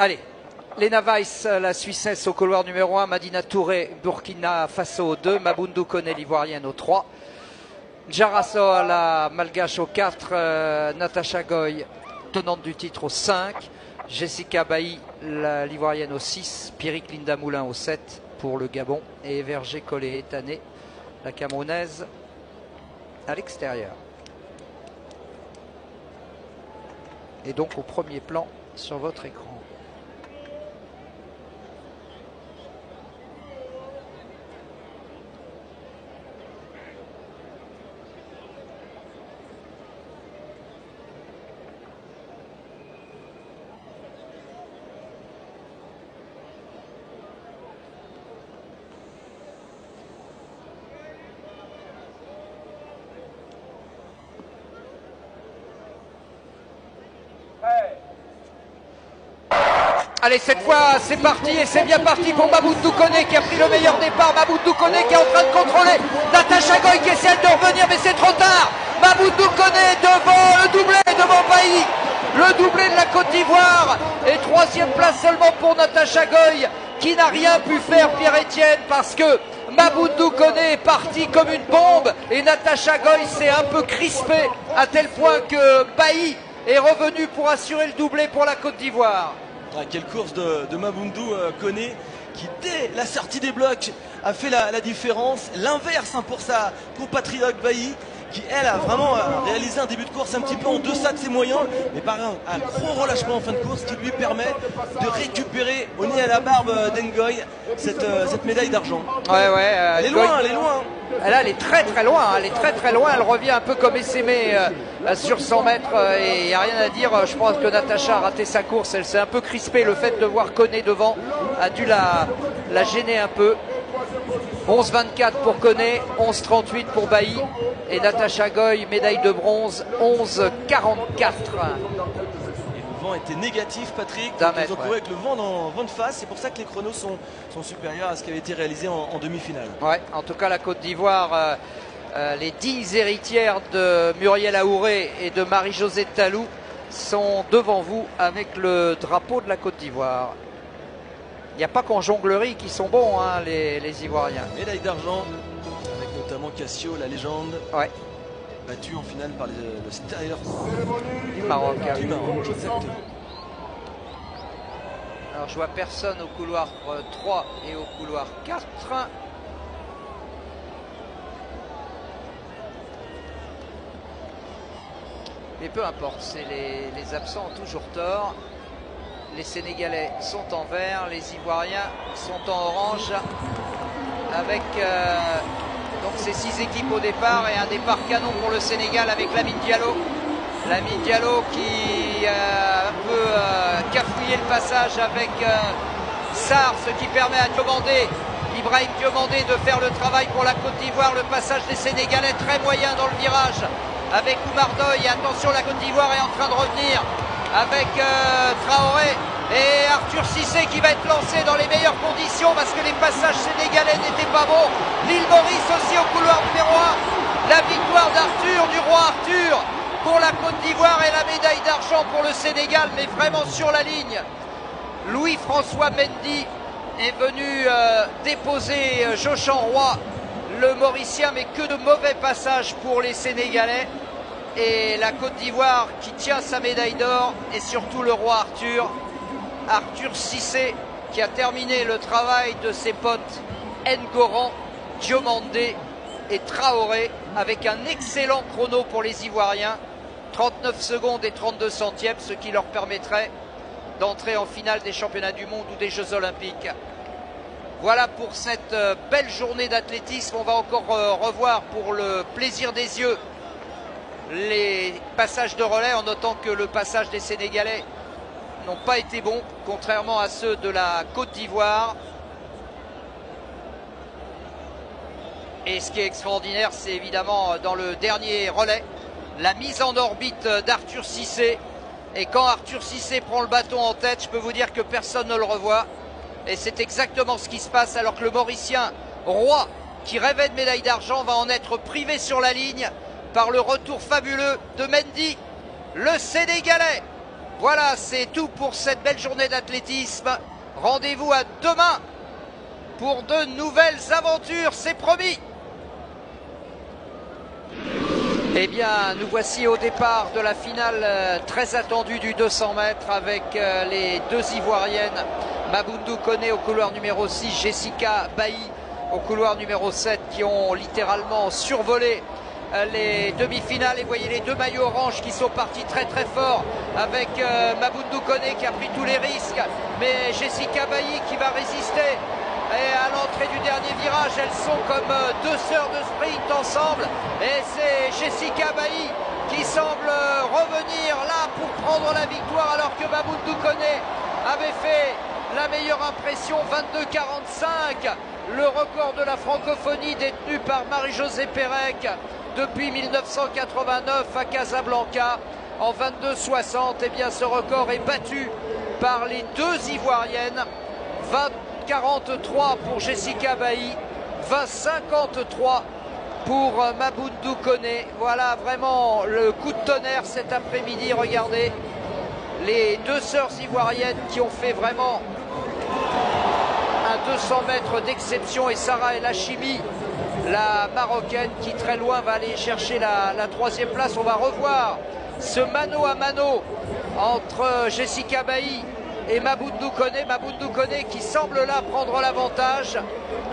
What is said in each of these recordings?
Allez, Lena Weiss, la Suissesse au couloir numéro 1, Madina Touré, Burkina Faso au 2, Mabundu Kone, l'Ivoirienne au 3, Jaraso, la Malgache au 4, Natacha Goy, tenante du titre au 5, Jessica Bailly, l'Ivoirienne au 6, Pierrick Linda Moulin au 7 pour le Gabon et Verger Collet Etané, la Camerounaise, à l'extérieur. Et donc au premier plan sur votre écran. Allez, cette fois, c'est parti et c'est bien parti pour Mabundu Kone qui a pris le meilleur départ. Mabundu Kone qui est en train de contrôler Natacha Goy qui essaie de revenir, mais c'est trop tard. Mabundu Kone devant le doublé, devant Bailly. Le doublé de la Côte d'Ivoire. Et troisième place seulement pour Natacha Goy qui n'a rien pu faire, Pierre-Étienne, parce que Mabundu Kone est parti comme une bombe. Et Natacha Goy s'est un peu crispé à tel point que Bailly est revenu pour assurer le doublé pour la Côte d'Ivoire. Ah, quelle course de Mabundu Kone qui dès la sortie des blocs a fait la différence. L'inverse pour sa compatriote Bailly qui elle a vraiment réalisé un début de course un petit peu en deçà de ses moyens, mais par un gros relâchement en fin de course qui lui permet de récupérer au nez à la barbe d'Ngoy cette médaille d'argent. Ouais, elle est loin, elle est loin. Elle est très loin, elle est très loin, elle revient un peu comme Essémé sur 100 mètres et il n'y a rien à dire. Je pense que Natacha a raté sa course, elle s'est un peu crispée, le fait de voir Kone devant a dû la gêner un peu. 11,24 pour Kone, 11,38 pour Bailly et Natacha Goy, médaille de bronze, 11,44. Le vent était négatif, Patrick. Ils ont couru avec le vent de face. C'est pour ça que les chronos sont supérieurs à ce qui avait été réalisé en demi-finale. Ouais, en tout cas, la Côte d'Ivoire, les 10 héritières de Muriel Aouré et de Marie-Josée Talou sont devant vous avec le drapeau de la Côte d'Ivoire. Il n'y a pas qu'en jonglerie qui sont bons, hein, les Ivoiriens. Médaille d'argent, avec notamment Cassio, la légende. Ouais. Battu en finale par le Steyr du Maroc. Exactement. Alors je vois personne au couloir 3 et au couloir 4. Mais peu importe, c'est les absents ont toujours tort. Les Sénégalais sont en vert, les Ivoiriens sont en orange. Avec donc ces 6 équipes au départ et un départ canon pour le Sénégal avec Lamine Diallo. Lamine Diallo qui a un peu cafouillé le passage avec Sarr, ce qui permet à Diomandé, Ibrahim Diomandé de faire le travail pour la Côte d'Ivoire. Le passage des Sénégalais très moyen dans le virage avec Oumar Doy. Attention, la Côte d'Ivoire est en train de revenir avec Traoré et Arthur Cissé qui va être lancé dans les meilleures conditions parce que les passages sénégalais n'étaient pas bons. L'île Maurice aussi au couloir numéro 1. La victoire d'Arthur, du roi Arthur pour la Côte d'Ivoire et la médaille d'argent pour le Sénégal, mais vraiment sur la ligne. Louis-François Mendy est venu déposer Jochan Roy, le Mauricien, mais que de mauvais passages pour les Sénégalais. Et la Côte d'Ivoire qui tient sa médaille d'or et surtout le roi Arthur, Arthur Cissé, qui a terminé le travail de ses potes Ngoran, Diomandé et Traoré avec un excellent chrono pour les Ivoiriens, 39 secondes et 32 centièmes, ce qui leur permettrait d'entrer en finale des championnats du monde ou des Jeux Olympiques. Voilà pour cette belle journée d'athlétisme. On va encore revoir pour le plaisir des yeux les passages de relais, en notant que le passage des Sénégalais n'ont pas été bons, contrairement à ceux de la Côte d'Ivoire. Et ce qui est extraordinaire, c'est évidemment dans le dernier relais, la mise en orbite d'Arthur Cissé. Et quand Arthur Cissé prend le bâton en tête, je peux vous dire que personne ne le revoit. Et c'est exactement ce qui se passe, alors que le Mauricien Roy, qui rêvait de médaille d'argent, va en être privé sur la ligne par le retour fabuleux de Mendy. Le Sénégalais Voilà, c'est tout pour cette belle journée d'athlétisme. Rendez-vous à demain pour de nouvelles aventures, c'est promis. Eh bien, nous voici au départ de la finale très attendue du 200 mètres avec les deux Ivoiriennes, Maboundou Koné au couloir numéro 6, Jessica Bailly au couloir numéro 7, qui ont littéralement survolé les demi-finales. Et voyez les deux maillots orange qui sont partis très très fort avec Maboundou Koné qui a pris tous les risques, mais Jessica Bailly qui va résister. Et à l'entrée du dernier virage, elles sont comme deux sœurs de sprint ensemble. Et c'est Jessica Bailly qui semble revenir là pour prendre la victoire, alors que Maboundou Koné avait fait la meilleure impression, 22,45. Le record de la francophonie détenu par Marie-Josée Pérec depuis 1989 à Casablanca en 22,60. Et bien ce record est battu par les deux Ivoiriennes. 20,43 pour Jessica Bailly, 20,53 pour Maboundou Koné. Voilà vraiment le coup de tonnerre cet après-midi. Regardez les deux sœurs ivoiriennes qui ont fait vraiment un 200 mètres d'exception, et Sarah El Hachimi, la marocaine, qui très loin va aller chercher la troisième place. On va revoir ce mano à mano entre Jessica Bailly et Maboundou Koné. Maboundou Koné qui semble là prendre l'avantage,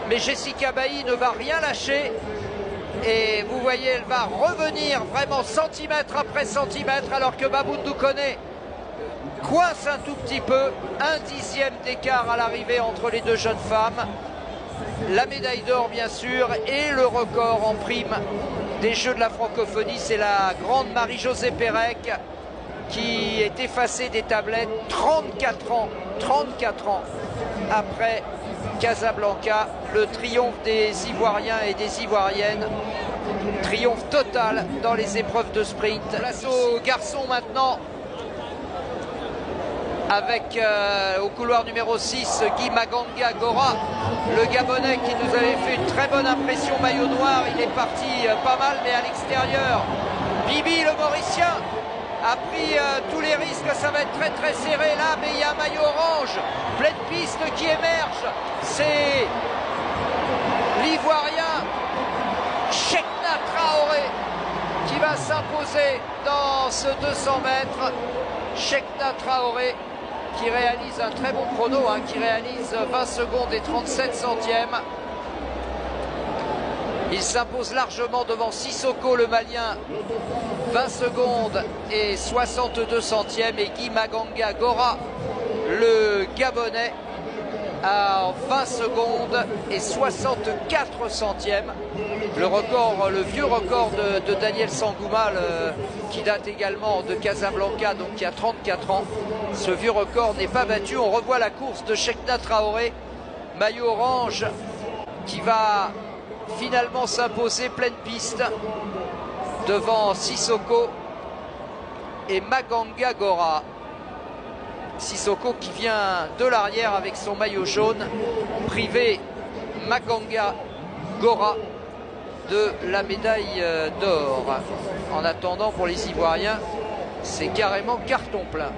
mais Jessica Bailly ne va rien lâcher. Et vous voyez, elle va revenir vraiment centimètre après centimètre, alors que Maboundou Koné coince un tout petit peu. 1/10 d'écart à l'arrivée entre les deux jeunes femmes. La médaille d'or bien sûr, et le record en prime des Jeux de la francophonie, c'est la grande Marie-Josée Pérec qui est effacée des tablettes 34 ans après Casablanca. Le triomphe des Ivoiriens et des Ivoiriennes, triomphe total dans les épreuves de sprint. Place aux garçons maintenant, avec au couloir numéro 6 Guy Maganga Gora, le Gabonais qui nous avait fait une très bonne impression, maillot noir. Il est parti pas mal, mais à l'extérieur, Bibi le Mauricien a pris tous les risques. Ça va être très très serré là, mais il y a un maillot orange, pleine piste qui émerge. C'est l'Ivoirien Cheikhna Traoré qui va s'imposer dans ce 200 mètres. Cheikhna Traoré qui réalise un très bon chrono, qui réalise 20 secondes et 37 centièmes. Il s'impose largement devant Sissoko le Malien, 20 secondes et 62 centièmes, et Guy Maganga Gora le Gabonais à 20 secondes et 64 centièmes. Le record, le vieux record de Daniel Sangouma, qui date également de Casablanca, donc qui a 34 ans. Ce vieux record n'est pas battu. On revoit la course de Cheikhna Traoré, maillot orange, qui va finalement s'imposer pleine piste devant Sissoko et Maganga Gora. Sissoko qui vient de l'arrière avec son maillot jaune, privé Maganga Gora de la médaille d'or. En attendant, pour les Ivoiriens, c'est carrément carton plein.